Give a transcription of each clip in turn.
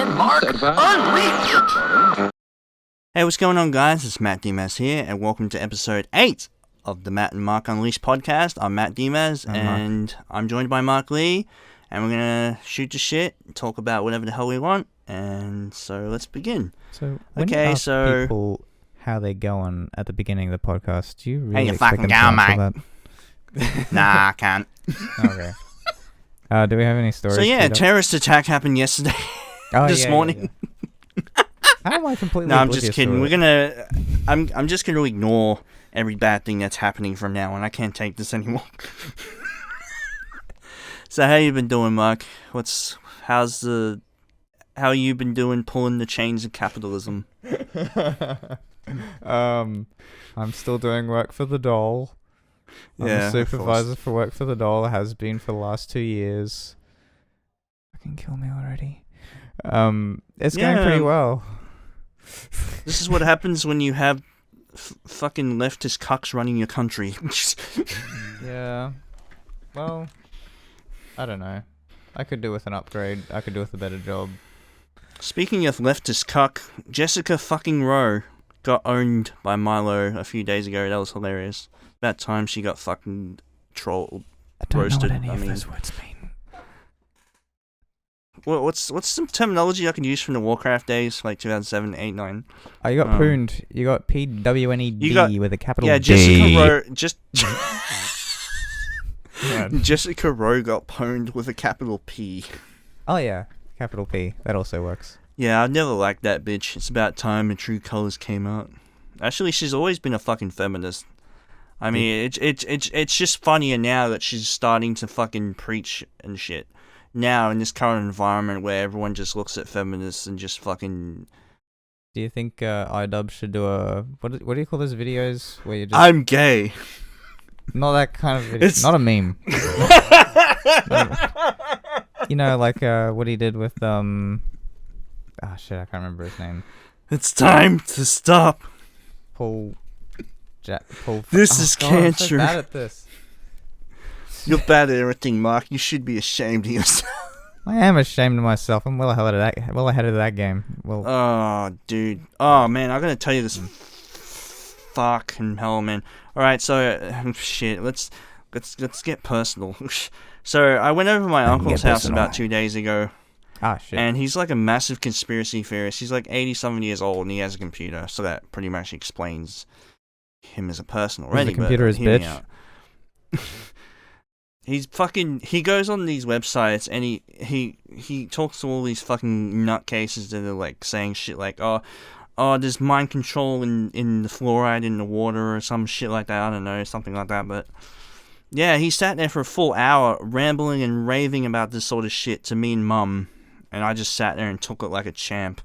and Mark Unleashed. Hey, what's going on, guys? It's Matt Demaz here, and welcome to episode 8 of the Matt and Mark Unleashed podcast. I'm Matt Demaz, and I'm joined by Mark Lee, and we're gonna shoot the shit, talk about whatever the hell we want, and so let's begin. So, when you ask people how they're going at the beginning of the podcast, do you really you expect fucking them to going, answer that? Nah, I can't. Okay. Do we have any stories? So yeah, terrorist attack happened yesterday, this morning. Yeah. How am I completely? No, I'm just kidding. We're I'm just gonna ignore every bad thing that's happening from now on. I can't take this anymore. So how you been doing, Mark? How you been doing pulling the chains of capitalism? I'm still doing work for the doll. I'm a supervisor for work for the doll. Has been for the last 2 years. Fucking kill me already. It's going pretty well. This is what happens when you have fucking leftist cucks running your country. Yeah. Well, I don't know. I could do with an upgrade. I could do with a better job. Speaking of leftist cuck, Jessica fucking Rowe got owned by Milo a few days ago. That was hilarious. About time she got fucking trolled, roasted. I don't know what any of those words mean. Well, what's some terminology I can use from the Warcraft days, like 2007, 8, 9? Oh, you got pooned. You got PWNED with a capital yeah, D. Jessica Rowe Jessica Rowe got pwned with a capital P. Oh yeah, capital P. That also works. Yeah, I've never liked that bitch. It's about time her true colors came out. Actually, she's always been a fucking feminist. I mean, it's just funnier now that she's starting to fucking preach and shit. Now, in this current environment where everyone just looks at feminists and just fucking... Do you think iDub should do a... What do you call those videos where you just... I'm gay. Not that kind of video. Not a meme. You know, like what he did with... shit, I can't remember his name. It's time to stop. Paul... This is cancer. I'm so bad at this. You're bad at everything, Mark. You should be ashamed of yourself. I am ashamed of myself. I'm well ahead of that game. Well. Oh, dude. Oh, man. I'm gonna tell you this. Fucking hell, man. All right. So, shit. Let's get personal. So, I went over to my uncle's house about 2 days ago. Ah, shit. And he's like a massive conspiracy theorist. He's like 80-something years old, and he has a computer. So that pretty much explains him as a person already. The computer is bitch. He goes on these websites and he talks to all these fucking nutcases that are like saying shit like, oh, there's mind control in the fluoride in the water or some shit like that. I don't know, something like that. But yeah, he sat there for a full hour rambling and raving about this sort of shit to me and Mum, and I just sat there and took it like a champ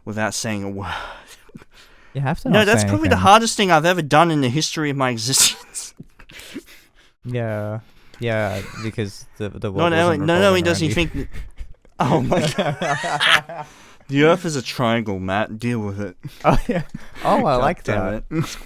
without saying a word. You have to. No, that's probably the hardest thing I've ever done in the history of my existence. Yeah, because the world not only does he think that, oh my god, the Earth is a triangle, Matt. Deal with it. Oh yeah. Oh, I God like damn that.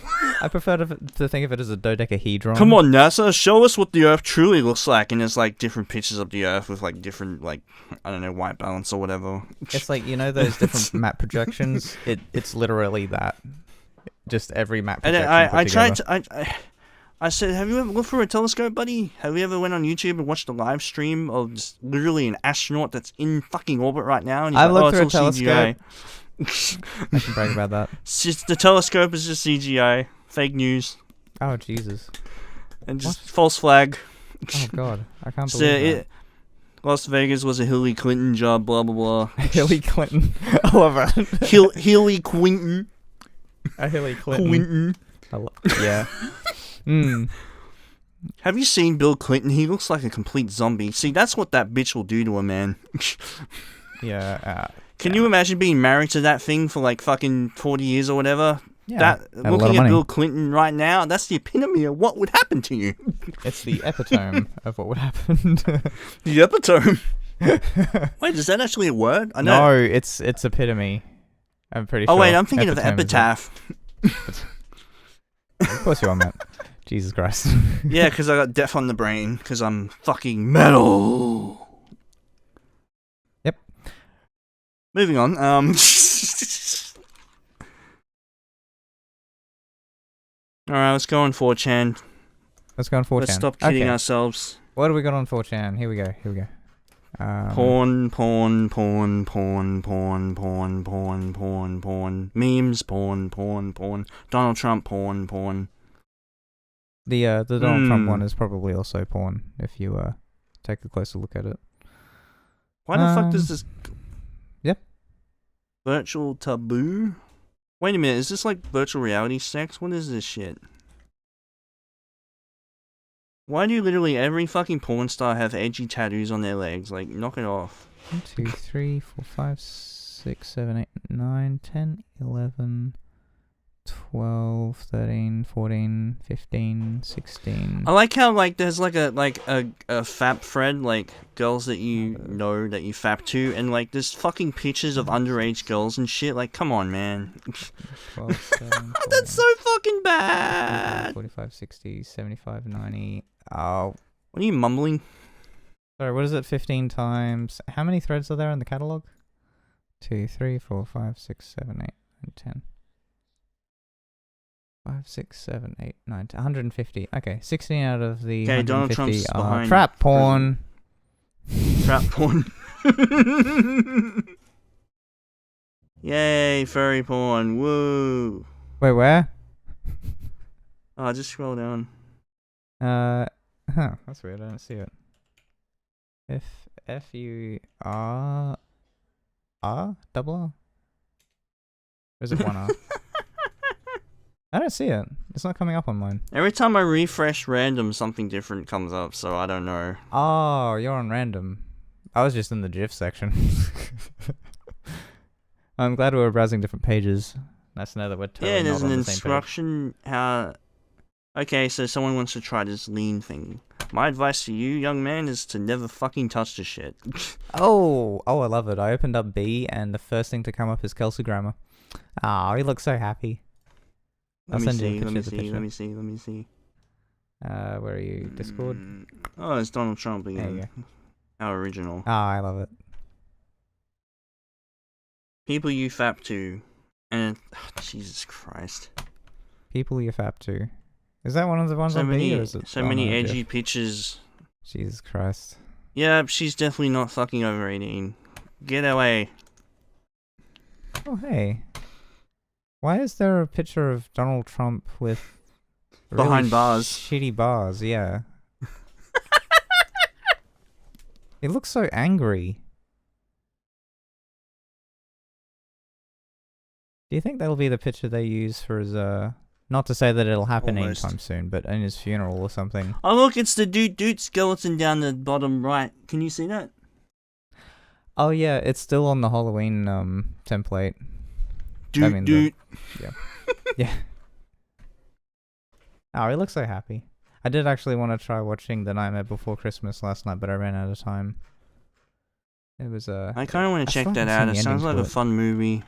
I prefer to think of it as a dodecahedron. Come on, NASA, show us what the Earth truly looks like. And there's like different pictures of the Earth with like different, like, I don't know, white balance or whatever. It's like, you know, those different map projections. It's literally that. Just every map projection. And I tried to. I said, have you ever looked through a telescope, buddy? Have you ever went on YouTube and watched a live stream of just literally an astronaut that's in fucking orbit right now? And I like, looked through a telescope. CGI. I can brag about that. The telescope is just CGI. Fake news. Oh, Jesus. And just false flag. Oh, God. I can't believe that. Las Vegas was a Hillary Clinton job, blah, blah, blah. Hillary Clinton. I love that. Hillary Clinton. A Hillary Clinton. Yeah. Have you seen Bill Clinton? He looks like a complete zombie. See, that's what that bitch will do to a man. Yeah. Can you imagine being married to that thing for like fucking 40 years or whatever? Yeah. Looking at Bill Clinton right now, that's the epitome of what would happen to you. It's the epitome of what would happen. The epitome? Wait, is that actually a word? I know. No, it's epitome. I'm pretty sure. Oh wait, I'm thinking of epitaph. Of course you are, Matt. Jesus Christ. Yeah, because I got death on the brain, because I'm fucking metal. Moving on. Alright, let's go on 4chan. Let's go on 4chan. Let's stop kidding okay. ourselves. What do we got on 4chan? Here we go. Porn. Memes, porn. Donald Trump, porn. The Donald Trump one is probably also porn, if you take a closer look at it. Why the fuck does this... Yep. Virtual taboo? Wait a minute, is this like virtual reality sex? What is this shit? Why do literally every fucking porn star have edgy tattoos on their legs? Like, knock it off. 1, 2, 3, 4, 5, 6, 7, 8, 9, 10, 11, 12, 13, 14, 15, 16. I like how, like, there's like a fap thread, like, girls that you know that you fap to, and like, there's fucking pictures of underage girls and shit. Like, come on, man. 12, 13, That's so fucking bad! 45, 60, 75, 90. Oh. What are you mumbling? Sorry, what is it? 15 times. How many threads are there in the catalog? 2, 3, 4, 5, 6, 7, 8, and 10. 5, 6, 7, 8, 9, 10. 150. Okay, 16 out of the 150 Donald Trump's are behind trap porn. Trap porn. Yay, furry porn. Woo. Wait, where? Oh, just scroll down. That's weird. I don't see it. F-U-R... R? Double R? Or is it one R? I don't see it. It's not coming up on mine. Every time I refresh random, something different comes up, so I don't know. Oh, you're on random. I was just in the GIF section. I'm glad we were browsing different pages. Nice to know that we're totally Yeah, there's not an on the same instruction how... Okay, so someone wants to try this lean thing. My advice to you, young man, is to never fucking touch the shit. Oh, I love it. I opened up B, and the first thing to come up is Kelsey Grammer. Oh, he looks so happy. Let me see. Where are you? Discord? Oh, it's Donald Trump again. There you go. How original. Ah, I love it. People you fap to. And... Jesus Christ. People you fap to. Is that one of the ones so on many, B, or is it... So many edgy pictures. Jesus Christ. Yeah, she's definitely not fucking over 18. Get away. Oh, hey. Why is there a picture of Donald Trump with... Behind really bars. Shitty bars, yeah. He looks so angry. Do you think that'll be the picture they use for his, not to say that it'll happen anytime soon, but in his funeral or something? Oh look, it's the doot skeleton down the bottom right. Can you see that? Oh yeah, it's still on the Halloween, template. Doot. Yeah. Yeah. Oh, he looks so happy. I did actually want to try watching The Nightmare Before Christmas last night, but I ran out of time. It was I kind of want to check that out. It sounds like a fun movie.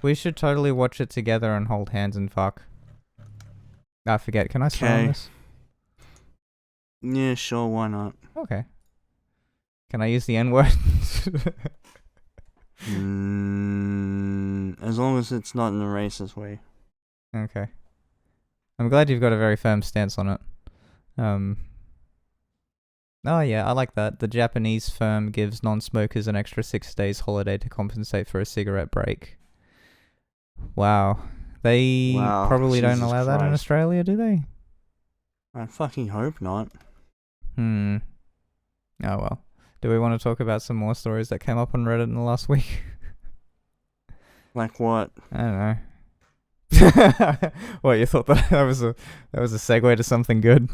We should totally watch it together and hold hands and fuck. I forget. Can I swear on this? Yeah, sure. Why not? Okay. Can I use the N-word? As long as it's not in a racist way. Okay. I'm glad you've got a very firm stance on it. Oh yeah, I like that. The Japanese firm gives non-smokers an extra 6 days holiday to compensate for a cigarette break. Wow. They probably Jesus don't allow that in Christ. Australia, do they? I fucking hope not. Oh well. Do we want to talk about some more stories that came up on Reddit in the last week? Like what? I don't know. What, you thought that was a segue to something good?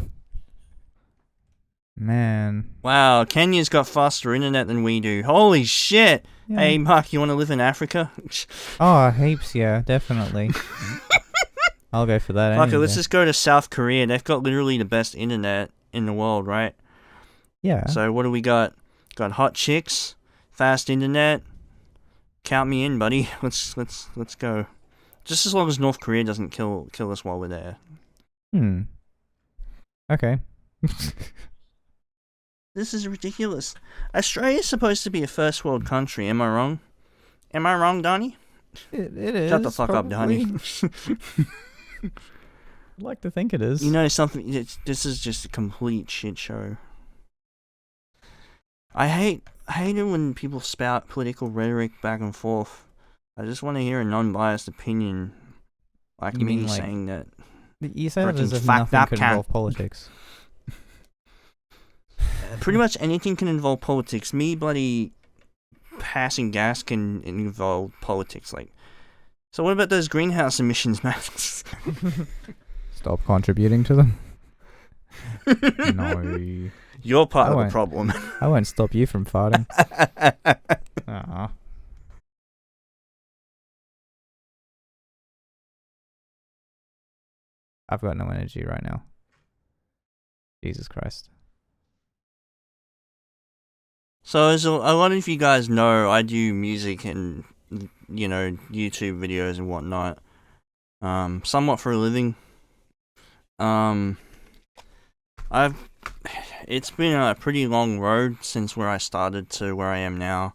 Man. Wow, Kenya's got faster internet than we do. Holy shit! Yeah. Hey, Mark, you want to live in Africa? Oh, heaps, yeah, definitely. I'll go for that. Fuck it, let's just go to South Korea. They've got literally the best internet in the world, right? Yeah. So what do we got? Got hot chicks, fast internet. Count me in, buddy. Let's go. Just as long as North Korea doesn't kill us while we're there. Okay. This is ridiculous. Australia's supposed to be a first world country, am I wrong? Am I wrong, Donnie? It is. Shut the fuck up, Donnie. I'd like to think it is. You know something? This is just a complete shit show. I hate it when people spout political rhetoric back and forth. I just want to hear a non-biased opinion, like You me mean, like, saying that. You say that as Freaking if fucked nothing up could cunt. involve politics. Pretty much anything can involve politics. Me bloody passing gas can involve politics. Like, so what about those greenhouse emissions, man? Stop contributing to them. No. You're part I of the won't. problem. I won't stop you from farting. Aw. I've got no energy right now. Jesus Christ. So as a lot of you guys know, I do music and, you know, YouTube videos and whatnot. Somewhat for a living. It's been a pretty long road since where I started to where I am now.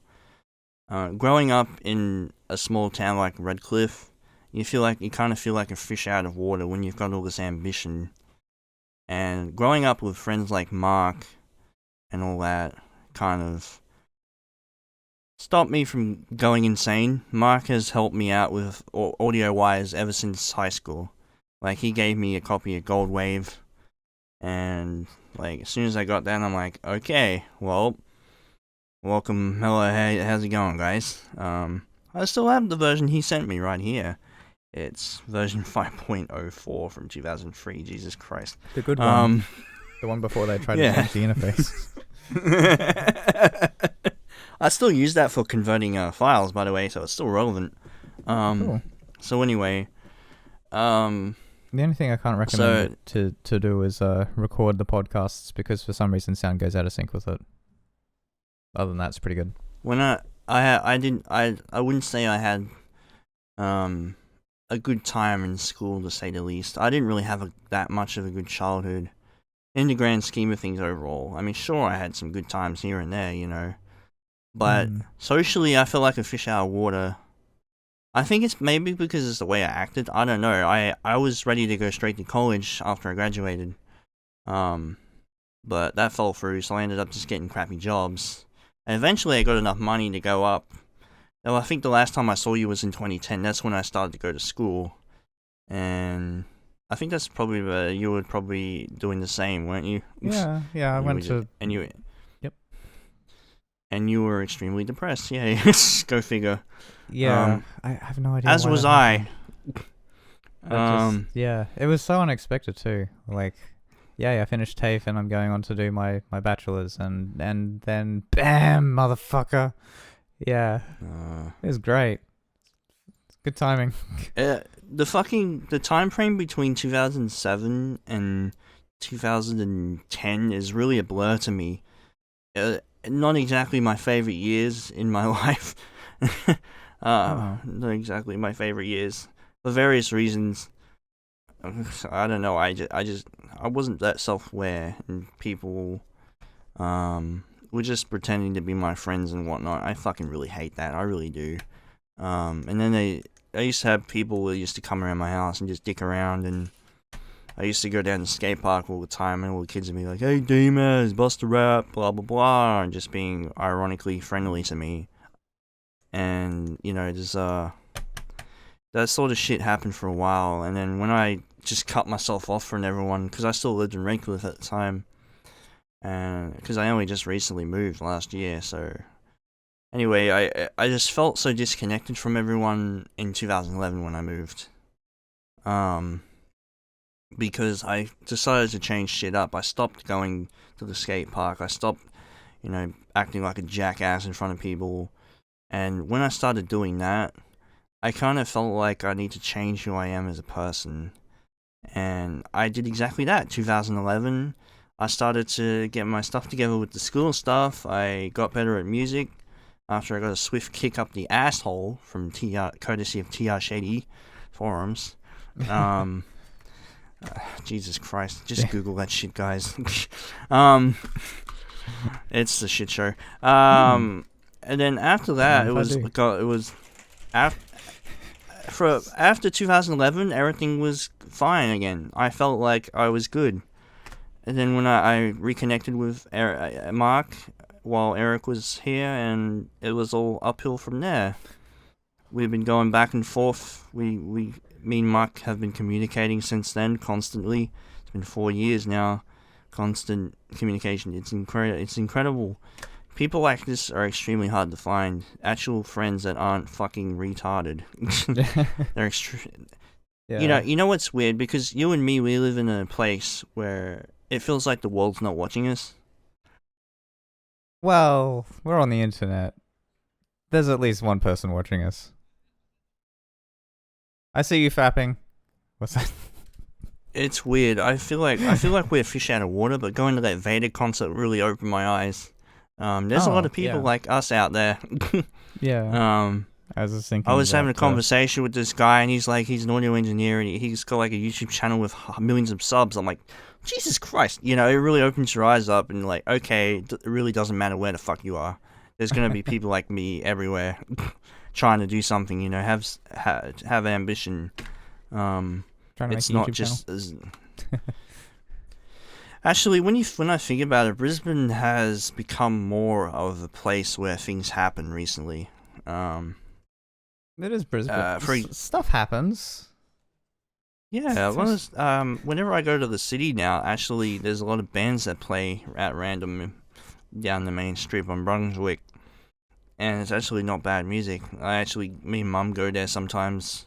Growing up in a small town like Redcliffe, you kind of feel like a fish out of water when you've got all this ambition. And growing up with friends like Mark and all that kind of stopped me from going insane. Mark has helped me out with audio-wise ever since high school. Like, he gave me a copy of Gold Wave, and, like, as soon as I got that, I'm like, okay, well, welcome, hello, hey, how's it going, guys? I still have the version he sent me right here. It's version 5.04 from 2003, Jesus Christ. The good one. The one before they tried to change the interface. I still use that for converting files, by the way, so it's still relevant. Cool. So anyway, the only thing I can't recommend to do is record the podcasts, because for some reason sound goes out of sync with it. Other than that, it's pretty good. When I wouldn't say I had a good time in school, to say the least. I didn't really have that much of a good childhood in the grand scheme of things overall. I mean, sure, I had some good times here and there, you know, but socially, I felt like a fish out of water. I think it's maybe because it's the way I acted. I don't know. I was ready to go straight to college after I graduated, but that fell through, so I ended up just getting crappy jobs. And eventually, I got enough money to go up. Well, I think the last time I saw you was in 2010. That's when I started to go to school, and I think that's probably where you were probably doing the same, weren't you? Yeah. I went to. Yep. And you were extremely depressed. Yeah, go figure. Yeah, I have no idea. As was I. Yeah, it was so unexpected too. Like, yeah, I finished TAFE and I'm going on to do my bachelor's, and then bam, motherfucker. Yeah, it was great. It's good timing. The time frame between 2007 and 2010 is really a blur to me. Not exactly my favorite years in my life. Not exactly my favorite years for various reasons. I don't know. I wasn't that self-aware, and people were just pretending to be my friends and whatnot. I fucking really hate that. I really do. And then I used to have people who used to come around my house and just dick around, and I used to go down to the skate park all the time, and all the kids would be like, "Hey, Demaz, bust a rap, blah blah blah," and just being ironically friendly to me. And you know, there's that sort of shit happened for a while, and then when I just cut myself off from everyone, because I still lived in Redcliffe at the time, and because I only just recently moved last year, so anyway, I just felt so disconnected from everyone in 2011 when I moved, because I decided to change shit up. I stopped going to the skate park. I stopped, you know, acting like a jackass in front of people, and when I started doing that, I kind of felt like I need to change who I am as a person. And I did exactly that. 2011, I started to get my stuff together with the school stuff. I got better at music after I got a swift kick up the asshole from courtesy of TR Shady forums. Jesus Christ, just Google that shit, guys. It's a shit show. And then after that, it was after 2011, everything was fine again. I felt like I was good. And then when I reconnected with Mark while Eric was here, and it was all uphill from there. We've been going back and forth. Me and Mark have been communicating since then constantly. It's been 4 years now. Constant communication. It's incredible. People like this are extremely hard to find. Actual friends that aren't fucking retarded. They're Yeah. You know what's weird? Because you and me, we live in a place where it feels like the world's not watching us. Well, we're on the internet. There's at least one person watching us. I see you fapping. What's that? It's weird. I feel like we're fish out of water, but going to that Vader concert really opened my eyes. There's a lot of people like us out there. Yeah. I was just thinking. I was having a conversation with this guy, and he's an audio engineer, and he's got like a YouTube channel with millions of subs. I'm like, Jesus Christ, it really opens your eyes up, and like, okay, it really doesn't matter where the fuck you are. There's gonna be people like me everywhere, trying to do something. Have ambition. Trying to It's make a not YouTube just channel. Actually, when I think about it, Brisbane has become more of a place where things happen recently. It is Brisbane. Stuff happens. Yeah, whenever I go to the city now, actually, there's a lot of bands that play at random down the main strip on Brunswick, and it's actually not bad music. Me and Mum go there sometimes.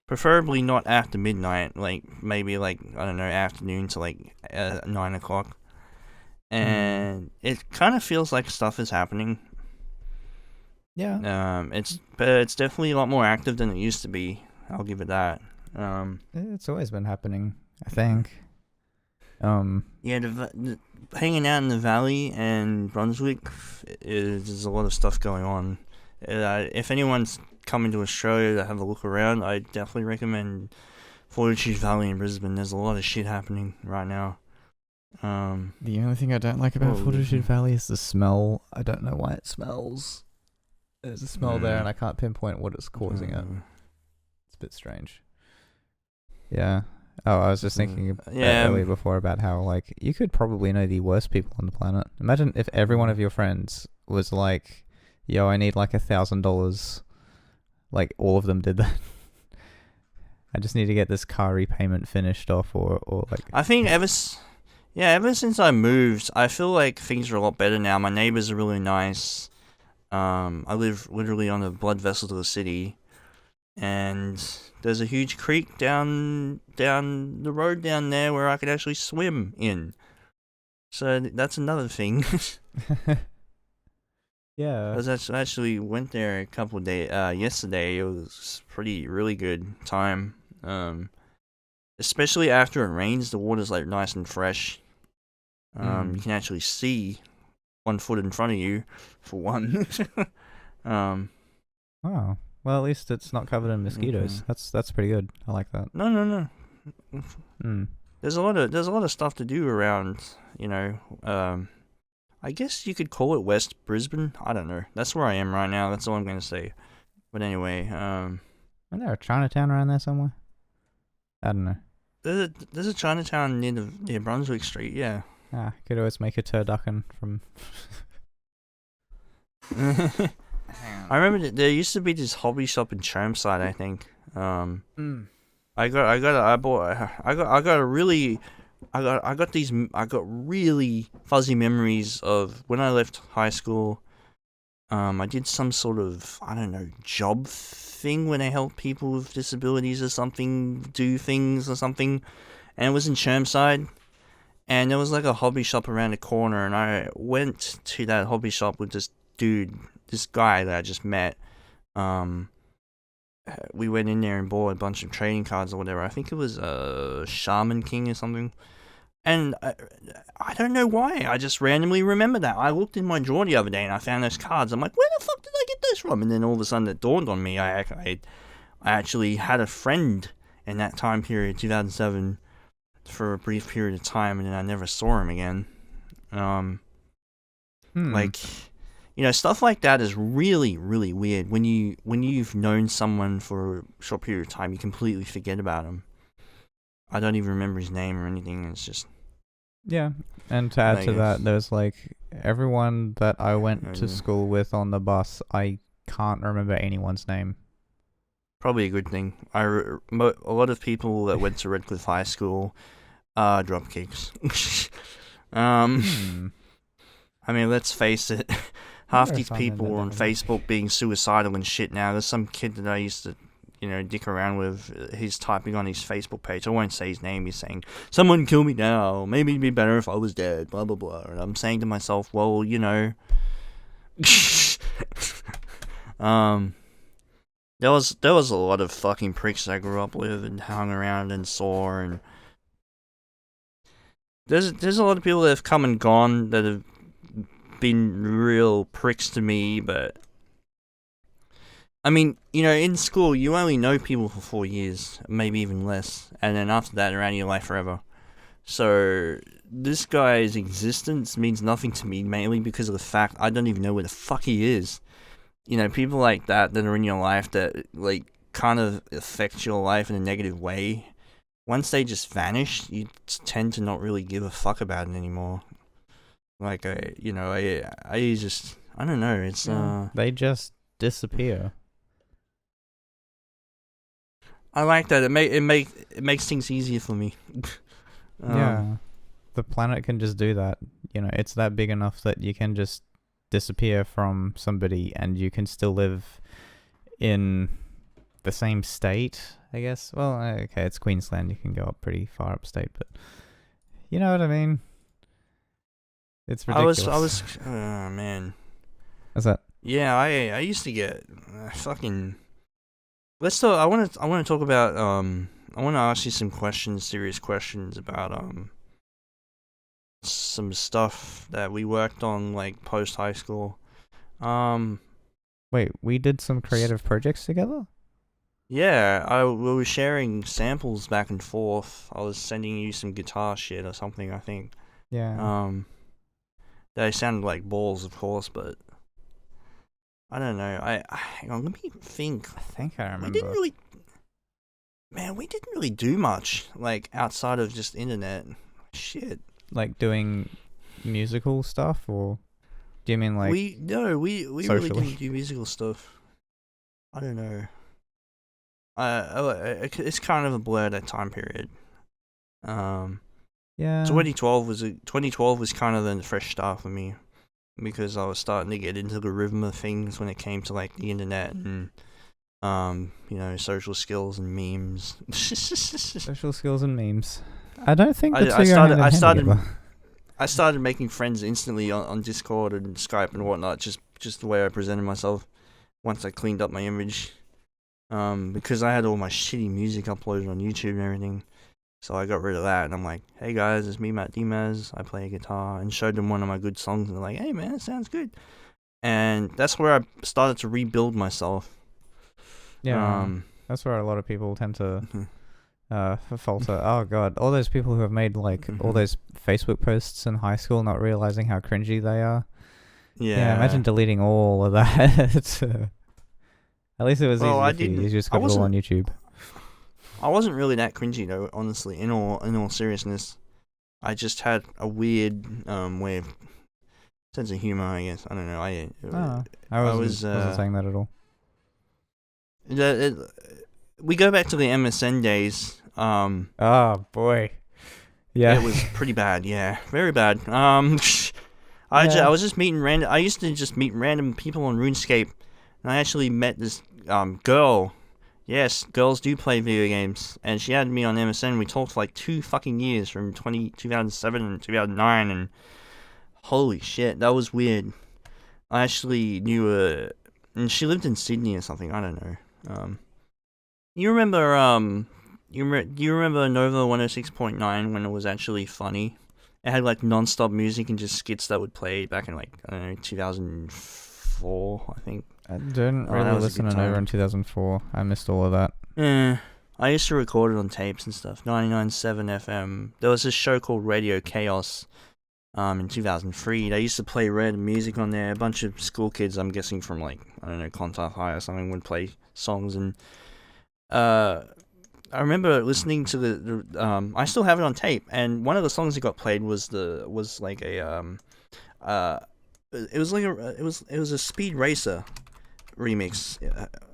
Preferably not after midnight, like maybe I don't know, afternoon to 9 o'clock, and it kind of feels like stuff is happening. Yeah. It's definitely a lot more active than it used to be. I'll give it that. It's always been happening, I think. Yeah, hanging out in the valley and Brunswick, there's a lot of stuff going on. If anyone's coming to Australia to have a look around, I definitely recommend Fortitude Valley in Brisbane. There's a lot of shit happening right now. The only thing I don't like about Fortitude Valley is the smell. I don't know why it smells. There's a smell there, and I can't pinpoint what it's causing it. It's a bit strange. Yeah. Oh, I was just thinking earlier before about how you could probably know the worst people on the planet. Imagine if every one of your friends was like, "Yo, I need $1,000." Like all of them did that. I just need to get this car repayment finished off, or like. I think ever since I moved, I feel like things are a lot better now. My neighbors are really nice. I live literally on the blood vessel to the city, and there's a huge creek down the road down there where I could actually swim in. So that's another thing. Yeah. I actually went there a couple of days yesterday. It was really good time. Especially after it rains, the water's nice and fresh. You can actually see 1 foot in front of you, for one. Oh, well, at least it's not covered in mosquitoes. That's pretty good. I like that. No. There's a lot of stuff to do around. I guess you could call it West Brisbane. I don't know. That's where I am right now. That's all I'm going to say. But anyway, Isn't there a Chinatown around there somewhere? I don't know. There's a Chinatown near Brunswick Street, yeah. Could always make a turducken from... I remember there used to be this hobby shop in Chermside, I think. I got really fuzzy memories of when I left high school. I did some sort of, I don't know, job thing when I helped people with disabilities or something, do things or something, and it was in Chermside, and there was a hobby shop around the corner, and I went to that hobby shop with this guy that I just met. We went in there and bought a bunch of trading cards or whatever. I think it was Shaman King or something. And I don't know why. I just randomly remember that. I looked in my drawer the other day and I found those cards. I'm like, where the fuck did I get those from? And then all of a sudden it dawned on me. I actually had a friend in that time period, 2007, for a brief period of time, and then I never saw him again. stuff like that is really, really weird. When you've known someone for a short period of time, you completely forget about him. I don't even remember his name or anything. It's just And to add to that, there's like everyone that I went to school with on the bus. I can't remember anyone's name. Probably a good thing. A lot of people that went to Redcliffe High School are dropkicks. I mean, let's face it. Half these people on Facebook being suicidal and shit now. There's some kid that I used to, dick around with. He's typing on his Facebook page. I won't say his name. He's saying, "Someone kill me now. Maybe it'd be better if I was dead." Blah blah blah. And I'm saying to myself, well, there was a lot of fucking pricks I grew up with and hung around and saw, and there's a lot of people that have come and gone that have been real pricks to me, but I mean, in school you only know people for 4 years, maybe even less, and then after that they're out of your life forever. So this guy's existence means nothing to me, mainly because of the fact I don't even know where the fuck he is. People like that are in your life that like kind of affect your life in a negative way. Once they just vanish, you tend to not really give a fuck about it anymore. Like I just, I don't know. It's they just disappear. I like that. It makes things easier for me. The planet can just do that. It's that big enough that you can just disappear from somebody and you can still live in the same state, I guess. Well, okay, it's Queensland. You can go up pretty far upstate, but you know what I mean? It's ridiculous. I was oh man. What's that? Yeah, I used to get fucking. Let's talk. I want to talk about I want to ask you some serious questions about some stuff that we worked on like post high school. Wait, we did some creative projects together? Yeah, we were sharing samples back and forth. I was sending you some guitar shit or something, I think. Yeah. They sounded like balls, of course, but I don't know. Hang on, let me think. I think I remember. We didn't really do much, like, outside of just internet. Shit. Like doing musical stuff, or do you mean like we really didn't do musical stuff. I don't know. It's kind of a blur, that time period. Yeah. 2012 was kind of the fresh start for me, because I was starting to get into the rhythm of things when it came to like the internet and social skills and memes. Social skills and memes. I don't think the two go hand in hand together. I started making friends instantly on Discord and Skype and whatnot, just the way I presented myself once I cleaned up my image. Because I had all my shitty music uploaded on YouTube and everything. So I got rid of that, and I'm like, "Hey guys, it's me, Matt Demaz. I play a guitar," and showed them one of my good songs, and they're like, "Hey man, it sounds good." And that's where I started to rebuild myself. Yeah, that's where a lot of people tend to falter. Oh god, all those people who have made like all those Facebook posts in high school, not realizing how cringy they are. Yeah, imagine deleting all of that. At least it was easy for you. You just got it all on YouTube. I wasn't really that cringy though, honestly. In all seriousness, I just had a weird way of sense of humor, I guess. I don't know. I wasn't saying that at all. We go back to the MSN days. Oh boy, yeah, it was pretty bad. Yeah, very bad. I was just meeting random. I used to just meet random people on RuneScape, and I actually met this girl. Yes, girls do play video games, and she added me on MSN. We talked for like 2 fucking years, from 2007 and 2009, and holy shit, that was weird. I actually knew her, and she lived in Sydney or something. I don't know. You remember do you remember Nova 106.9 when it was actually funny? It had like non-stop music and just skits that would play back in like, I don't know, 2004, I think. I didn't really listen to Nova in 2004. I missed all of that. Yeah. I used to record it on tapes and stuff. 99.7 FM. There was this show called Radio Chaos in 2003. They used to play random music on there. A bunch of school kids, I'm guessing from like, I don't know, Clontarf High or something, would play songs. And I remember listening to the I still have it on tape, and one of the songs that got played was like a it was a Speed Racer remix,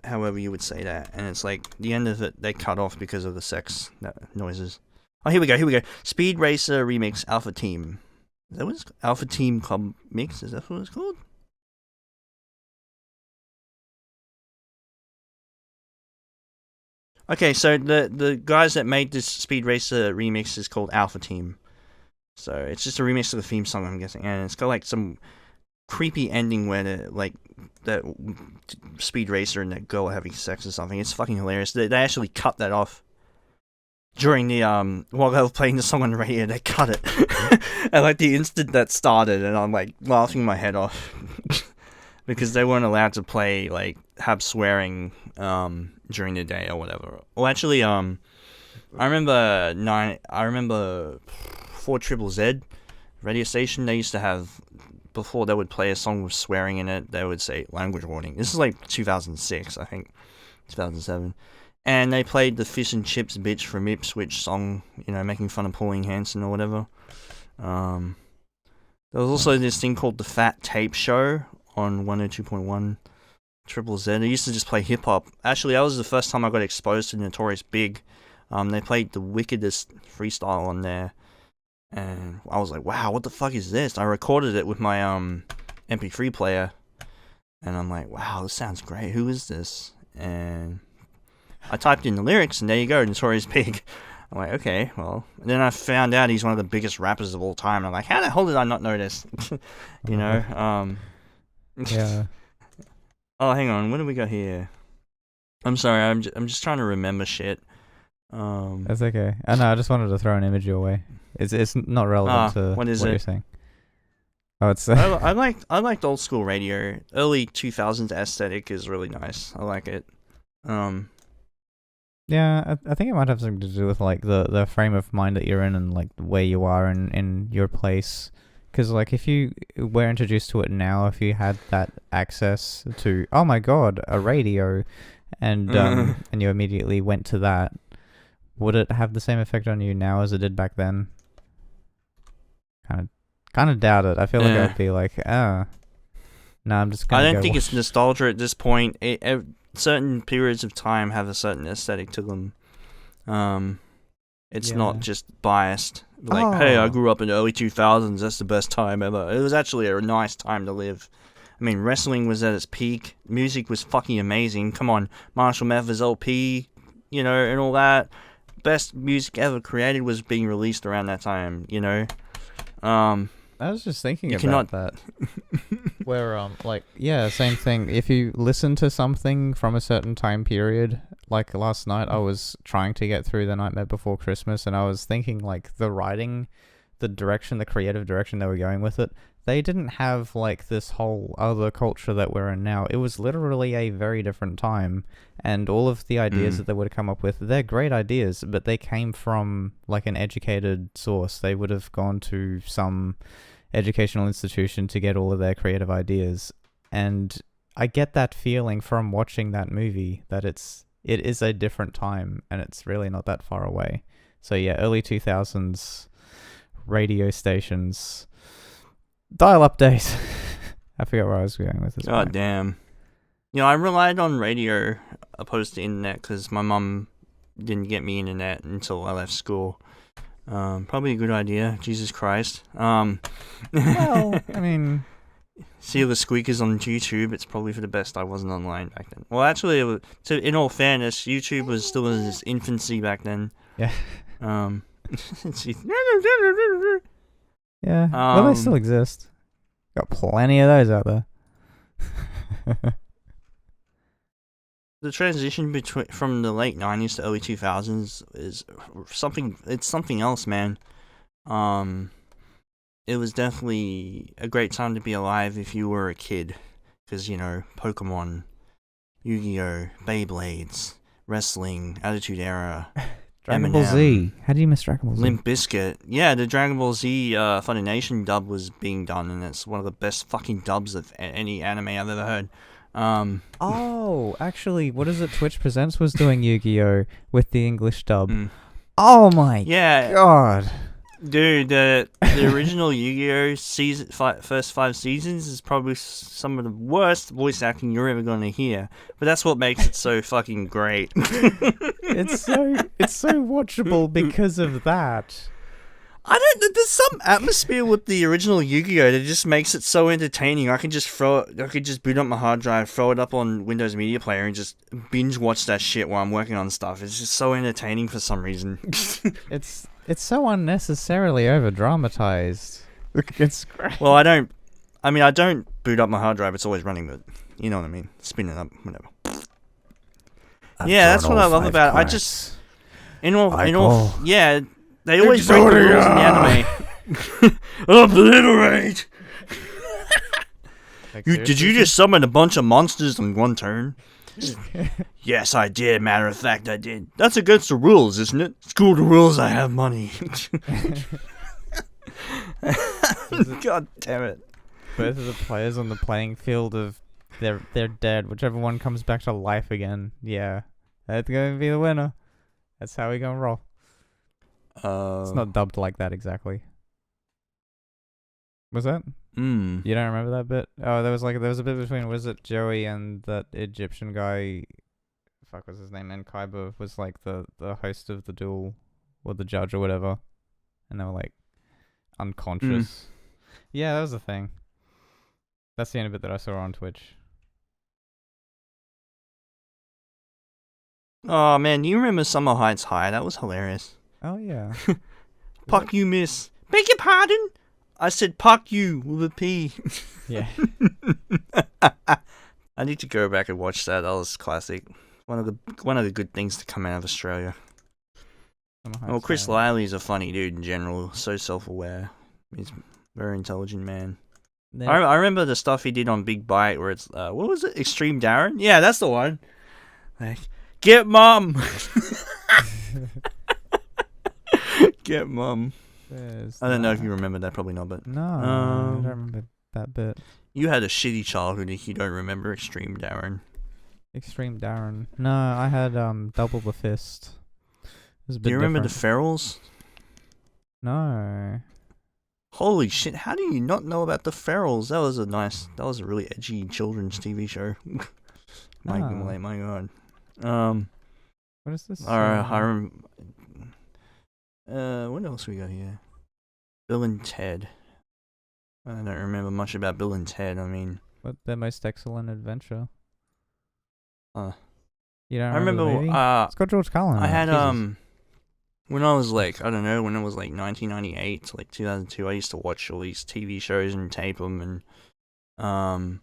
however you would say that, and it's like the end of it they cut off because of the sex noises. Oh, here we go. Speed Racer remix Alpha Team. Is that what it's called? Alpha Team Club Mix? Is that what it's called? Okay, so the guys that made this Speed Racer remix is called Alpha Team. So it's just a remix of the theme song, I'm guessing, and it's got like some creepy ending where that Speed Racer and that girl are having sex or something. It's fucking hilarious. They actually cut that off during the while they were playing the song on the radio. They cut it, and like the instant that started, and I'm like laughing my head off because they weren't allowed to play have swearing during the day or whatever. Well, actually, I remember 4ZZZ radio station. They used to have, before they would play a song with swearing in it, they would say language warning. This is like 2006, I think, 2007. And they played the Fish and Chips Bitch from Ipswich song, making fun of Pauline Hanson or whatever. There was also this thing called the Fat Tape Show on 102.1 Triple Z. They used to just play hip hop. Actually, that was the first time I got exposed to Notorious Big. They played the wickedest freestyle on there. And I was like, wow, what the fuck is this? I recorded it with my MP3 player. And I'm like, wow, this sounds great. Who is this? And I typed in the lyrics, and there you go, Notorious Big. I'm like, okay, well. And then I found out he's one of the biggest rappers of all time. I'm like, how the hell did I not know this? Yeah. Oh, hang on. What do we got here? I'm sorry. I'm just trying to remember shit. That's okay. I know. I just wanted to throw an image your way. It's not relevant to what you're saying. Oh, it's. I liked old school radio. Early 2000s aesthetic is really nice. I like it. Yeah, I think it might have something to do with like the frame of mind that you're in and like where you are in your place. Because like if you were introduced to it now, if you had that access to, oh my god, a radio, and and you immediately went to that, would it have the same effect on you now as it did back then? Kind of doubt it. I feel like I'd be like, no, I'm just gonna. I don't think it's nostalgia at this point. Certain periods of time have a certain aesthetic to them. It's not just biased. Like, hey, I grew up in the early 2000s. That's the best time ever. It was actually a nice time to live. I mean, wrestling was at its peak. Music was fucking amazing. Come on, Marshall Mathers LP, and all that. Best music ever created was being released around that time. I was just thinking about that. Where same thing. If you listen to something from a certain time period, like last night, I was trying to get through The Nightmare Before Christmas, and I was thinking like the writing, the creative direction they were going with it. They didn't have like this whole other culture that we're in now. It was literally a very different time, and all of the ideas that they would have come up with, they're great ideas, but they came from like an educated source. They would have gone to some educational institution to get all of their creative ideas, and I get that feeling from watching that movie that it is a different time, and it's really not that far away. So yeah, early 2000s radio stations, dial-up days. I forgot where I was going with this. God damn. I relied on radio opposed to internet because my mum didn't get me internet until I left school. Probably a good idea. Jesus Christ. Well, I mean, see the squeakers on YouTube. It's probably for the best I wasn't online back then. Well, actually, in all fairness, YouTube was still in its infancy back then. Yeah. Yeah. Well, they still exist. Got plenty of those out there. The transition from the late 90s to early 2000s is something else, man. It was definitely a great time to be alive if you were a kid. Because, Pokemon, Yu-Gi-Oh!, Beyblades, wrestling, Attitude Era. Dragon Ball Z. How do you miss Dragon Ball Z? Limp Bizkit. Yeah, the Dragon Ball Z Funimation dub was being done, and it's one of the best fucking dubs of any anime I've ever heard. Oh, actually, what is it? Twitch Presents was doing Yu-Gi-Oh! With the English dub. Mm. Oh my god. Dude, the original Yu-Gi-Oh! First 5 seasons is probably some of the worst voice acting you're ever going to hear. But that's what makes it so fucking great. It's so watchable because of that. There's some atmosphere with the original Yu-Gi-Oh! That just makes it so entertaining. I could just boot up my hard drive, throw it up on Windows Media Player, and just binge watch that shit while I'm working on stuff. It's just so entertaining for some reason. It's so unnecessarily over dramatized. It's great. Well, I don't boot up my hard drive. It's always running, but you know what I mean. Spin it up, whatever. Yeah, that's what I love about it. I just they always break the rules in the anime. Obliterate. Did you just summon a bunch of monsters in one turn? Yes, I did. Matter of fact, I did. That's against the rules, isn't it? Screw the rules. I have money. God damn it! Both of the players on the playing field of they're dead. Whichever one comes back to life again, yeah, that's going to be the winner. That's how we gonna roll. It's not dubbed like that exactly. Was that? You don't remember that bit? Oh, there was a bit between, was it Joey and that Egyptian guy? Fuck, was his name? And Kaiba was like the host of the duel, or the judge or whatever, and they were like unconscious. Yeah, that was the thing. That's the only bit that I saw on Twitch. Oh man, you remember Summer Heights High? That was hilarious. Oh yeah. Puck you, miss. Beg your pardon? I said puck you with a P. Yeah. I need to go back and watch that. That was classic. One of the good things to come out of Australia. Well, Chris Lively's a funny dude in general. So self-aware. He's a very intelligent man. Yeah. I remember the stuff he did on Big Bite where it's, what was it? Extreme Darren? Yeah, that's the one. Like, get mum! Get mum. I don't know if you remember that, probably not, but... No, I don't remember that bit. You had a shitty childhood if you don't remember Extreme Darren. Extreme Darren. No, I had Double the Fist. Do you remember the Ferals? No. Holy shit, how do you not know about the Ferals? That was a really edgy children's TV show. My god. What is this? I remember... what else we got here? Bill and Ted. I don't remember much about Bill and Ted. I mean, what, Their Most Excellent Adventure? You don't I remember the movie? It's got George Carlin. I had when I was like, I don't know, when it was like 1998 to like 2002, I used to watch all these TV shows and tape them, and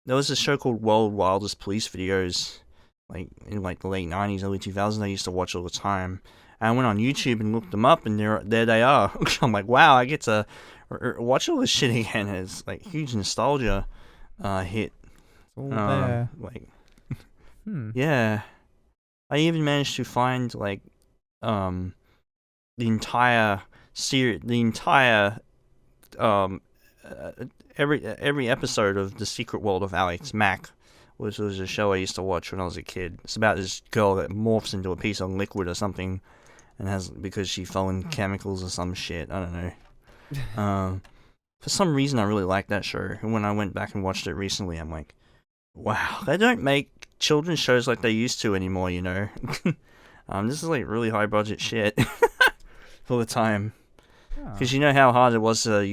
there was a show called World Wildest Police Videos, like in like the late 90s, early 2000s. I used to watch all the time. I went on YouTube and looked them up, and there they are. I'm like, wow, I get to watch all this shit again. It's like huge nostalgia hit. It's all there. Like, yeah. I even managed to find like the entire series, every episode of The Secret World of Alex Mack, which was a show I used to watch when I was a kid. It's about this girl that morphs into a piece of liquid or something. And because she fell in chemicals or some shit, I don't know. For some reason, I really liked that show. And when I went back and watched it recently, I'm like, wow, they don't make children's shows like they used to anymore, you know. This is like really high budget shit for the time. Because you know how hard it was to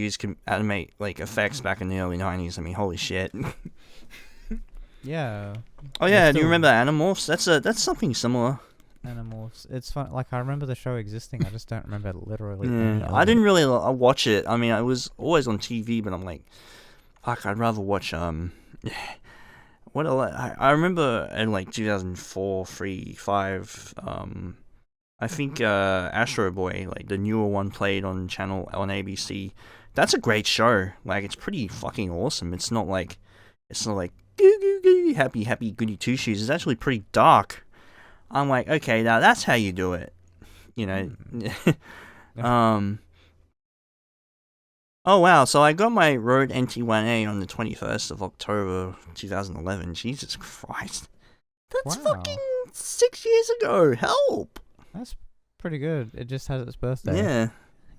animate like effects back in the early 90s. I mean, holy shit. Yeah. Oh yeah, do you remember Animorphs? That's something similar. Animorphs. It's fun. Like, I remember the show existing. I just don't remember literally. I didn't really watch it. I mean, it was always on TV, but I'm like, fuck, I'd rather watch what I remember in like 2004, 3, 5. I think Astro Boy, like the newer one, played on ABC. That's a great show. Like, it's pretty fucking awesome. It's not like goo goo goo happy goody two shoes. It's actually pretty dark. I'm like, okay, now that's how you do it. you know. Oh wow! So I got my Rode NT1A on the 21st of October 2011. Jesus Christ, that's fucking 6 years ago. Help! That's pretty good. It just had its birthday. Yeah,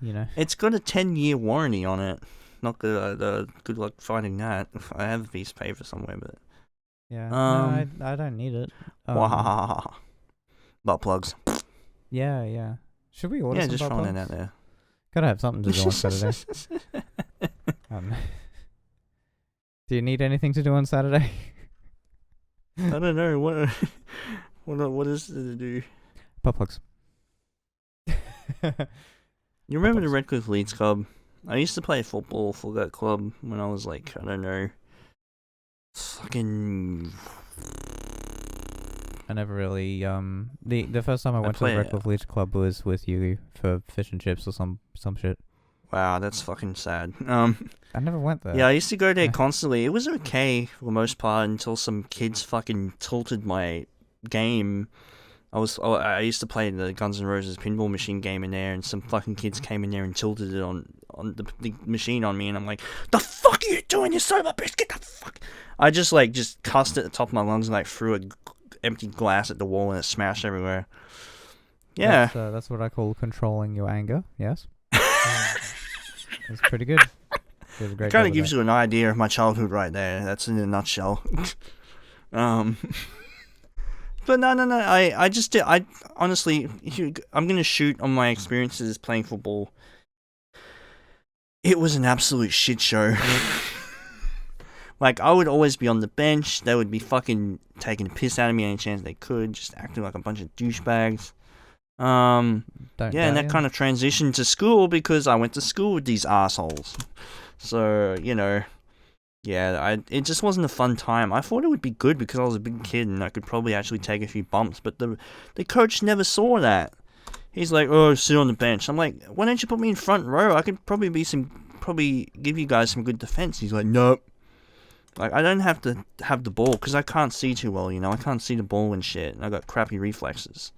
you know. It's got a 10-year warranty on it. Not good. Good luck finding that. I have a piece of paper somewhere, but yeah. No, I don't need it. Wow. Butt plugs. Yeah. Should we order some just butt throwing plugs? it out there. Gotta have something to do on Saturday. Do you need anything to do on Saturday? I don't know. What is it to do? Butt plugs. You remember the Redcliffe Leeds Club? I used to play football for that club when I was like, I don't know, fucking... I never really, the first time I went to the Redcliffe Leeds Club was with you for fish and chips or some shit. Wow, that's fucking sad. I never went there. Yeah, I used to go there constantly. It was okay for the most part until some kids fucking tilted my game. I used to play the Guns N' Roses pinball machine game in there, and some fucking kids came in there and tilted it on the machine on me, and I'm like, the fuck are you doing, you son of a bitch, get the fuck... I just cussed at the top of my lungs and like threw a empty glass at the wall and it smashed everywhere. Yeah. That's what I call controlling your anger, yes. It's pretty good. It kind of gives you an idea of my childhood right there. That's in a nutshell. But no. I just did. I honestly, I'm gonna shoot on my experiences playing football. It was an absolute shit show. Like, I would always be on the bench. They would be fucking taking the piss out of me any chance they could, just acting like a bunch of douchebags. And that kind of transitioned to school because I went to school with these assholes. So, you know, yeah, it just wasn't a fun time. I thought it would be good because I was a big kid and I could probably actually take a few bumps, but the coach never saw that. He's like, oh, sit on the bench. I'm like, why don't you put me in front row? I could probably give you guys some good defense. He's like, nope. Like, I don't have to have the ball because I can't see too well, you know. I can't see the ball and shit, and I got crappy reflexes.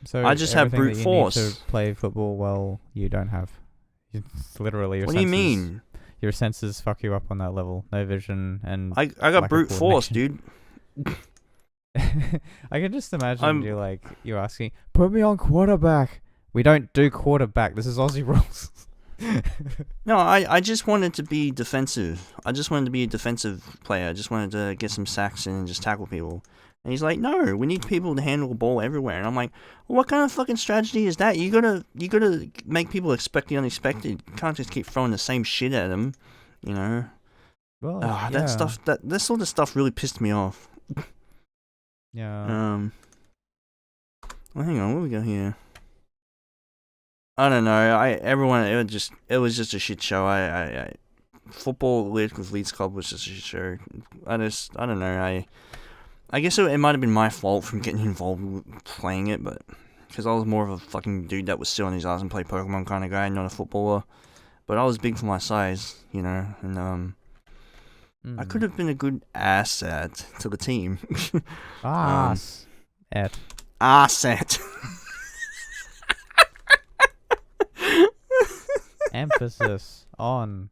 So I just have brute force. Need to play football well, you don't have. It's literally your senses. What do you mean? Your senses fuck you up on that level. No vision and I got brute force, dude. I can just imagine you asking, put me on quarterback. We don't do quarterback. This is Aussie rules. No, I just wanted to be defensive. I just wanted to be a defensive player. I just wanted to get some sacks in and just tackle people. And he's like, no, we need people to handle the ball everywhere. And I'm like, well, what kind of fucking strategy is that? You gotta make people expect the unexpected. You can't just keep throwing the same shit at them, you know. Well, that stuff, that sort of stuff really pissed me off. Yeah. Well, hang on, what do we got here? I don't know. It was just a shit show. Football with Leeds Club was just a shit show. I don't know. I guess it might have been my fault from getting involved with playing it, but because I was more of a fucking dude that would sit on his ass and play Pokemon kind of guy, not a footballer. But I was big for my size, you know, and I could have been a good asset to the team. Asset. Emphasis on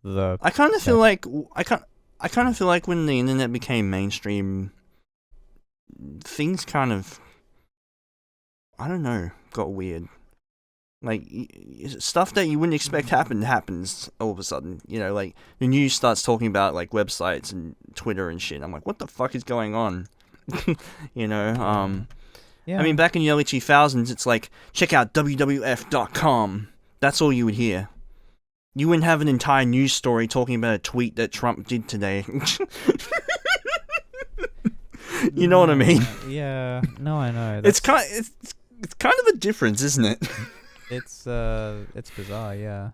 the. I kind of feel like when the internet became mainstream, things kind of, I don't know, got weird. Like, stuff that you wouldn't expect happens all of a sudden. You know, like, the news starts talking about, like, websites and Twitter and shit. I'm like, what the fuck is going on? You know, yeah. I mean, back in the early 2000s, it's like, check out WWF.com. That's all you would hear. You wouldn't have an entire news story talking about a tweet that Trump did today. You know what I mean? Yeah. No, I know. It's kind of a difference, isn't it? It's bizarre, yeah.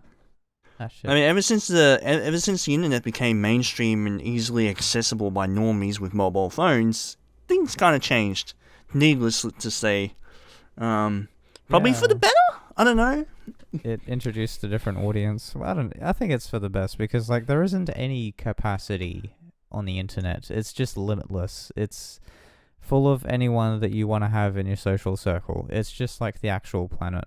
Shit. I mean, ever since the internet became mainstream and easily accessible by normies with mobile phones, things kind of changed. Needless to say, probably for the better. I don't know. It introduced a different audience. Well, I think it's for the best because like there isn't any capacity on the internet. It's just limitless. It's full of anyone that you want to have in your social circle. It's just like the actual planet.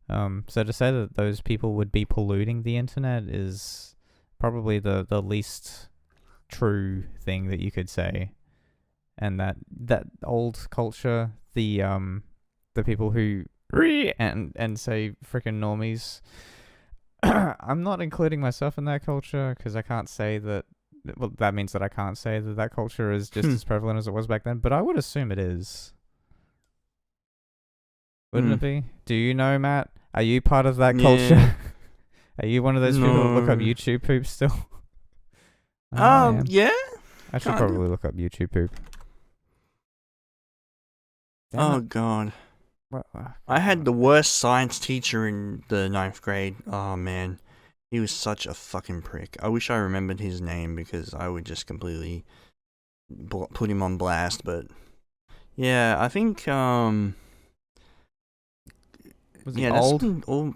So to say that those people would be polluting the internet is probably the least true thing that you could say. And that old culture, the people who and say freaking normies. I'm not including myself in that culture because I can't say that. Well, that means that I can't say that culture is just as prevalent as it was back then. But I would assume it is. Wouldn't it be? Do you know, Matt? Are you part of that culture? Are you one of those people that look up YouTube poop still? Yeah. I should probably look up YouTube poop. Oh god. I had the worst science teacher in the 9th grade. Oh man. He was such a fucking prick. I wish I remembered his name because I would just completely put him on blast, but yeah, I think was he that's old?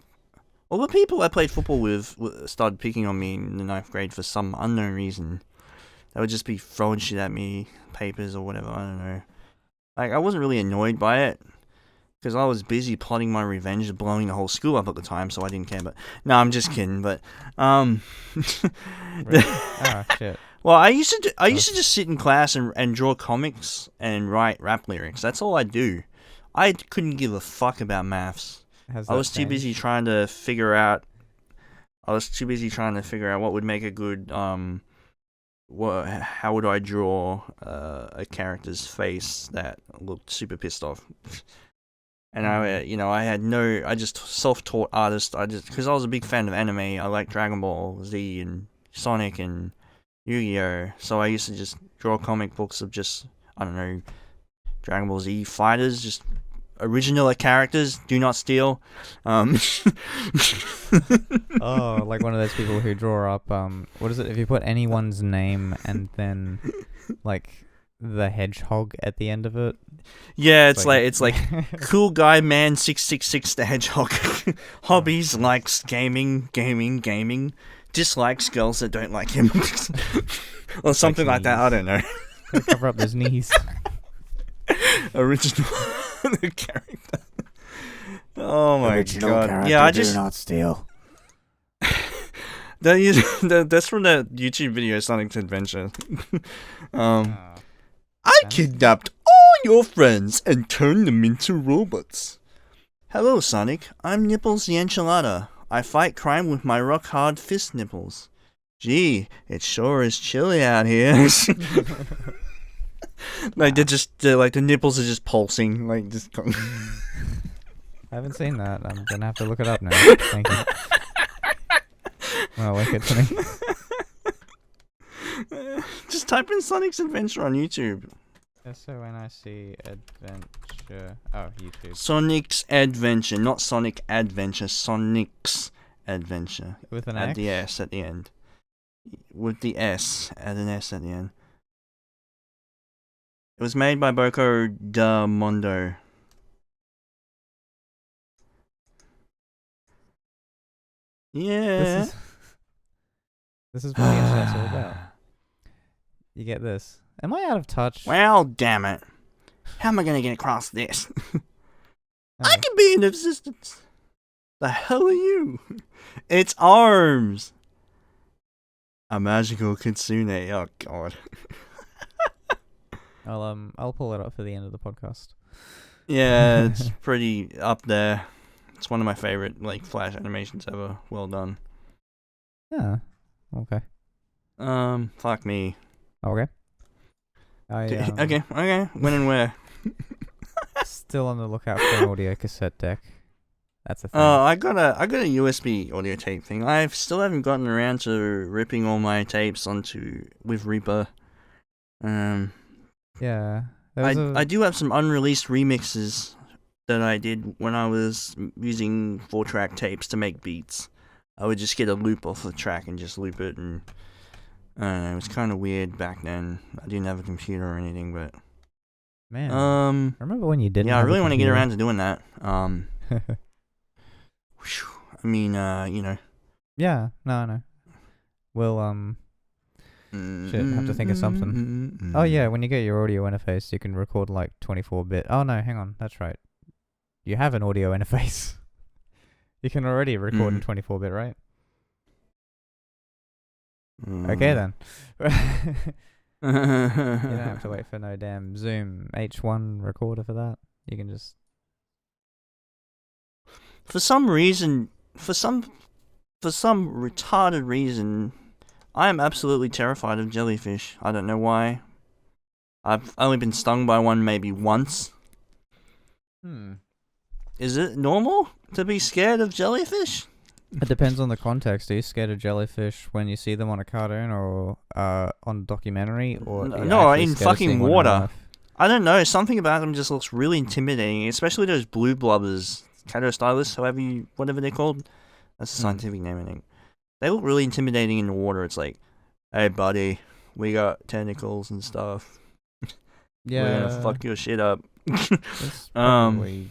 all the people I played football with started picking on me in the 9th grade for some unknown reason. They would just be throwing shit at me, papers or whatever, I don't know. Like, I wasn't really annoyed by it, because I was busy plotting my revenge of blowing the whole school up at the time, so I didn't care, but... No, I'm just kidding, but... Shit. Well, I used to just sit in class and draw comics and write rap lyrics. That's all I do. I couldn't give a fuck about maths. I was too busy trying to figure out... what would make a good, how would I draw a character's face that looked super pissed off? And I just self-taught artist. Because I was a big fan of anime. I liked Dragon Ball Z and Sonic and Yu-Gi-Oh. So I used to just draw comic books of just, I don't know, Dragon Ball Z fighters, just original characters, do not steal. Oh, like one of those people who draw up, what is it? If you put anyone's name and then, like, the hedgehog at the end of it. Yeah, it's like cool guy man 666 the hedgehog. Hobbies, likes gaming. Dislikes girls that don't like him. Or something like that, I don't know. Cover up his knees. Original character. Oh my Original god. Character, yeah, I just do not steal. That's from the YouTube video Sonic's Adventure. I kidnapped all your friends and turned them into robots. Hello, Sonic. I'm Nipples the Enchilada. I fight crime with my rock-hard fist nipples. Gee, it sure is chilly out here. Like, the nipples are just pulsing. Like, just... I haven't seen that. I'm gonna have to look it up now. Thank you. Well, like it to me. Just type in Sonic's Adventure on YouTube. SONIC Adventure. Oh, YouTube. Sonic's Adventure, not Sonic Adventure. Sonic's Adventure. With an Add X? the S at the end. With the S. Add an S at the end. It was made by Boko da Mondo. Yeah. This is what the internet's all about. You get this. Am I out of touch? Well, damn it. How am I going to get across this? I can be in existence. The hell are you? It's arms. A magical kitsune. Oh, God. I'll pull it up for the end of the podcast. Yeah, it's pretty up there. It's one of my favorite, like, Flash animations ever. Well done. Yeah. Okay. Fuck me. Okay. Okay. When and where? Still on the lookout for an audio cassette deck. That's a thing. Oh, I got a USB audio tape thing. I still haven't gotten around to ripping all my tapes with Reaper. Yeah. I do have some unreleased remixes that I did when I was using 4-track tapes to make beats. I would just get a loop off the track and just loop it, and I don't know, it was kind of weird back then. I didn't have a computer or anything, but man, I remember when you didn't. Yeah, I have really want to get computer. around to doing that. I mean, you know. Yeah, no. Well, Shit, have to think of something. Oh yeah, when you get your audio interface, you can record like 24-bit. Oh no, hang on, that's right. You have an audio interface. You can already record in 24-bit, right? Okay then. You don't have to wait for no damn Zoom H1 recorder for that. You can just... For some reason, for some retarded reason, I am absolutely terrified of jellyfish. I don't know why. I've only been stung by one maybe once. Is it normal to be scared of jellyfish? It depends on the context. Are you scared of jellyfish when you see them on a cartoon or on a documentary? Or no, in fucking water. I don't know. Something about them just looks really intimidating, especially those blue blubbers, Catostylus, whatever they're called. That's the scientific name, I think. They look really intimidating in the water. It's like, hey, buddy, we got tentacles and stuff. Yeah. We're gonna fuck your shit up. It's probably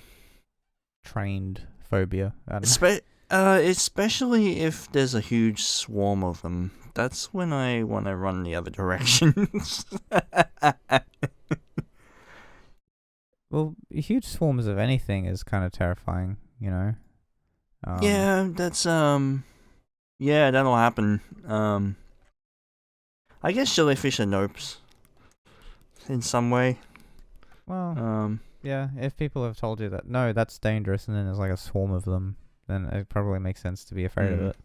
trained phobia. I don't know. Especially if there's a huge swarm of them. That's when I want to run the other direction. Well, huge swarms of anything is kind of terrifying, you know? Yeah, that's, yeah, that'll happen. I guess jellyfish are nopes. In some way. Well, yeah, if people have told you that, no, that's dangerous, and then there's like a swarm of them, then it probably makes sense to be afraid of it,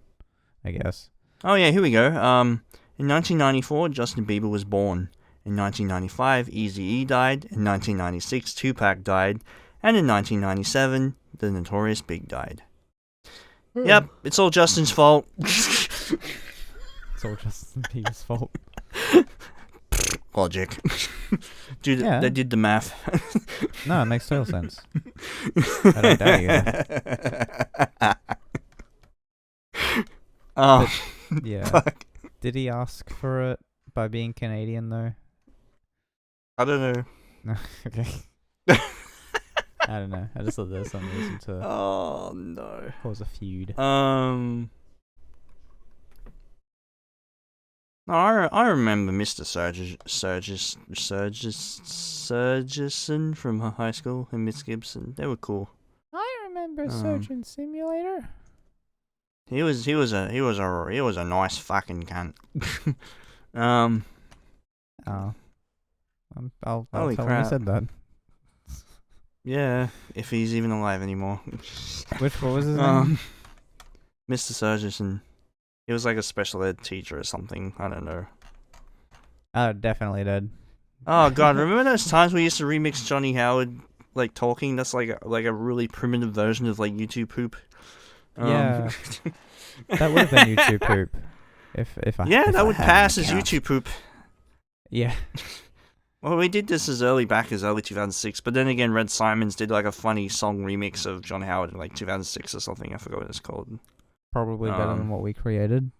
I guess. Oh yeah, here we go. In 1994, Justin Bieber was born. In 1995, Eazy-E died. In 1996, Tupac died. And in 1997, the Notorious Big died. Yep, it's all Justin's fault. It's all Justin Bieber's fault. Logic. Dude, Yeah. they did the math. No, it makes total sense. I don't doubt you. Oh, Yeah. fuck. Did he ask for it by being Canadian, though? I don't know. No, okay. I don't know. I just thought there was some reason to Oh, no. cause a feud. I remember Mr. Surgison from high school and Miss Gibson. They were cool. I remember Surgeon Simulator. He was a nice fucking cunt. Oh. I'll Holy tell him you crap. said that. Yeah, if he's even alive anymore. What was his name? Mr. Surgison. He was like a special ed teacher or something. I don't know. Oh, definitely did. Oh god, remember those times we used to remix Johnny Howard like talking? That's like a really primitive version of like YouTube poop. Yeah. That would have been YouTube poop. If I Yeah, if that I would had pass an as account. YouTube poop. Yeah. Well, we did this as early 2006, but then again, Red Simons did like a funny song remix of John Howard in like 2006 or something. I forgot what it's called. Probably better than what we created.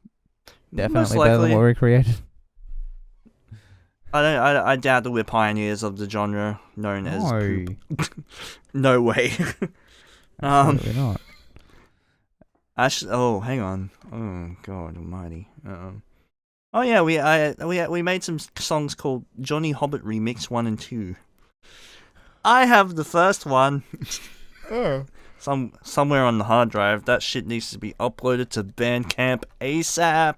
Most Definitely better likely. than what we created. I doubt that we're pioneers of the genre known as No. poop. No way. Absolutely not. Actually, oh, hang on. Oh God Almighty. Oh yeah, we made some songs called Johnny Hobbit Remix 1 and 2. I have the first one. Oh. Somewhere on the hard drive. That shit needs to be uploaded to Bandcamp ASAP.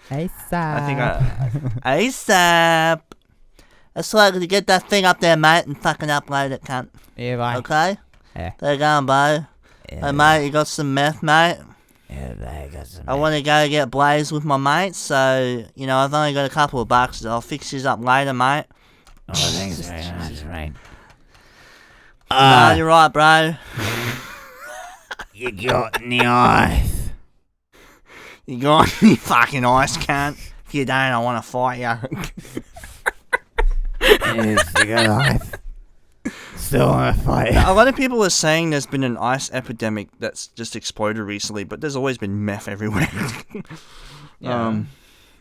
ASAP. ASAP. That's like to get that thing up there, mate, and fucking upload it, cunt. Yeah, bye. Okay? Yeah. There you go, bro. Yeah, Hey, mate, you got some meth, mate? yeah, they got some. I want to go get blazed with my mates, so, you know, I've only got a couple of bucks. I'll fix you up later, mate. Oh, thanks very much, mate. Nah, you're right, bro. You got any ice? You got any fucking ice, cunt? If you don't, I want to fight you. Yes, you got ice. Still on a fight. A lot of people are saying there's been an ice epidemic that's just exploded recently, but there's always been meth everywhere. Yeah.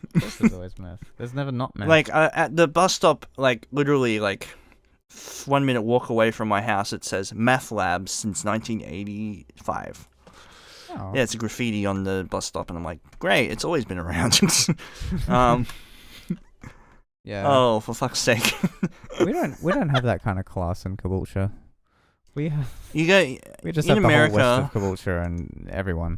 Of course there's always meth. There's never not meth. Like, at the bus stop, like, literally, like, 1 minute walk away from my house, it says meth labs since 1985. Oh. Yeah, it's a graffiti on the bus stop, and I'm like, great, it's always been around. Yeah. Oh, for fuck's sake. we don't have that kind of class in Caboolture. We just in have America, the whole west of Caboolture and everyone.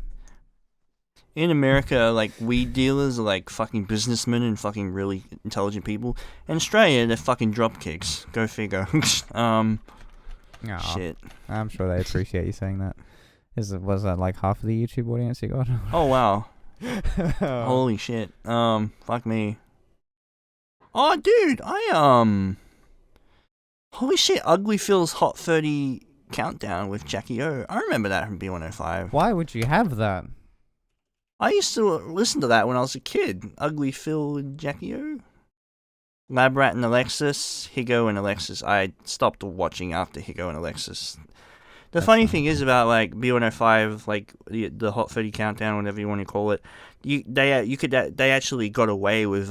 In America, like, weed dealers are like fucking businessmen and fucking really intelligent people. In Australia, they're fucking dropkicks. Go figure. Shit. I'm sure they appreciate you saying that. Was that like half of the YouTube audience you got? Oh wow. Holy shit. Fuck me. Oh dude, holy shit, Ugly Phil's Hot 30 Countdown with Jackie O. I remember that from B105. Why would you have that? I used to listen to that when I was a kid. Ugly Phil and Jackie O. Labrat and Alexis. Higo and Alexis. I stopped watching after Higo and Alexis. The funny thing is about like B105, like the Hot 30 Countdown, whatever you want to call it. They actually got away with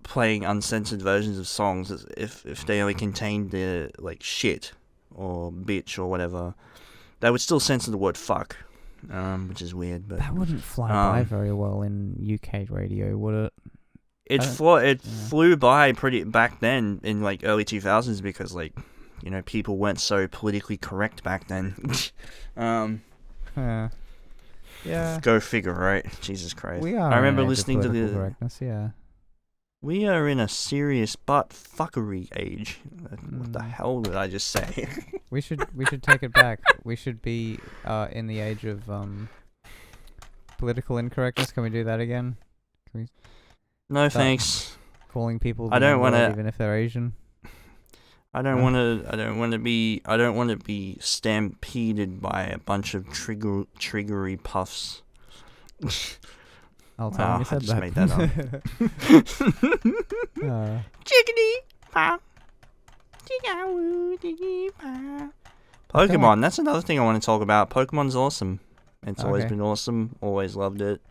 playing uncensored versions of songs if they only contained the like shit or bitch or whatever. They would still censor the word fuck, which is weird. But that wouldn't fly by very well in UK radio, would it? It flew by pretty back then in like early 2000s because like, you know, people weren't so politically correct back then. Yeah. Go figure, right? Jesus Christ. We are. I remember listening to the correctness, yeah. We are in a serious butt fuckery age. What the hell did I just say? We should take it back. We should be in the age of political incorrectness. Can we do that again? Can we? No thanks. Calling people. I don't want to, even if they're Asian. I don't want to be stampeded by a bunch of triggery puffs. I'll tell him you said that. Made that up. Chickadee pop. Pokemon, that's another thing I want to talk about. Pokemon's awesome. It's always been awesome. Always loved it.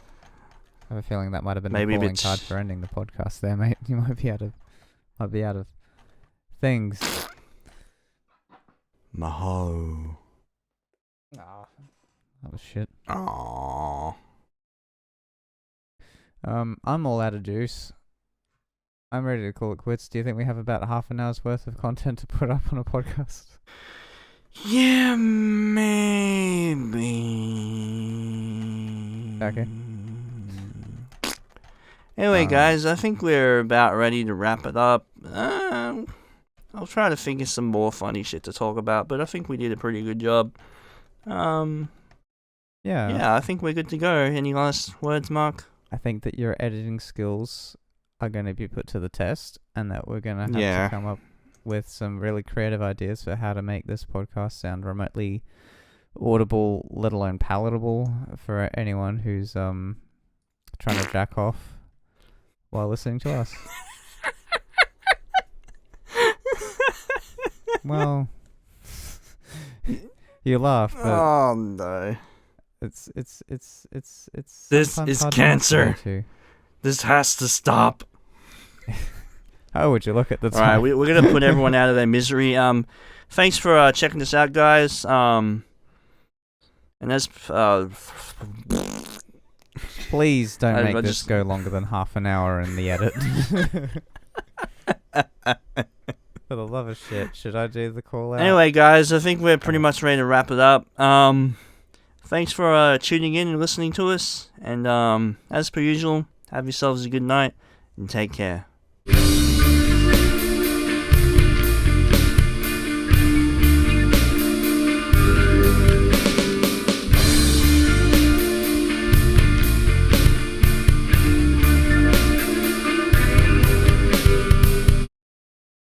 I have a feeling that might have been Maybe a calling card for ending the podcast there, mate. You might be out of things. Maho. That was shit. Aww. I'm all out of juice. I'm ready to call it quits. Do you think we have about half an hour's worth of content to put up on a podcast? Yeah, maybe. Okay. Anyway, guys, I think we're about ready to wrap it up. I'll try to think of some more funny shit to talk about, but I think we did a pretty good job. Yeah, I think we're good to go. Any last words, Mark? I think that your editing skills are going to be put to the test, and that we're going to have to come up with some really creative ideas for how to make this podcast sound remotely audible, let alone palatable for anyone who's trying to jack off while listening to us. Well, you laugh, but oh no. It's This is cancer. This has to stop. How would you look at the time? Alright, we're gonna put everyone out of their misery. Thanks for checking this out, guys. And that's please don't make this go longer than half an hour in the edit. For the love of shit, should I do the call out? Anyway, guys, I think we're pretty much ready to wrap it up. Thanks for tuning in and listening to us. And as per usual, have yourselves a good night and take care.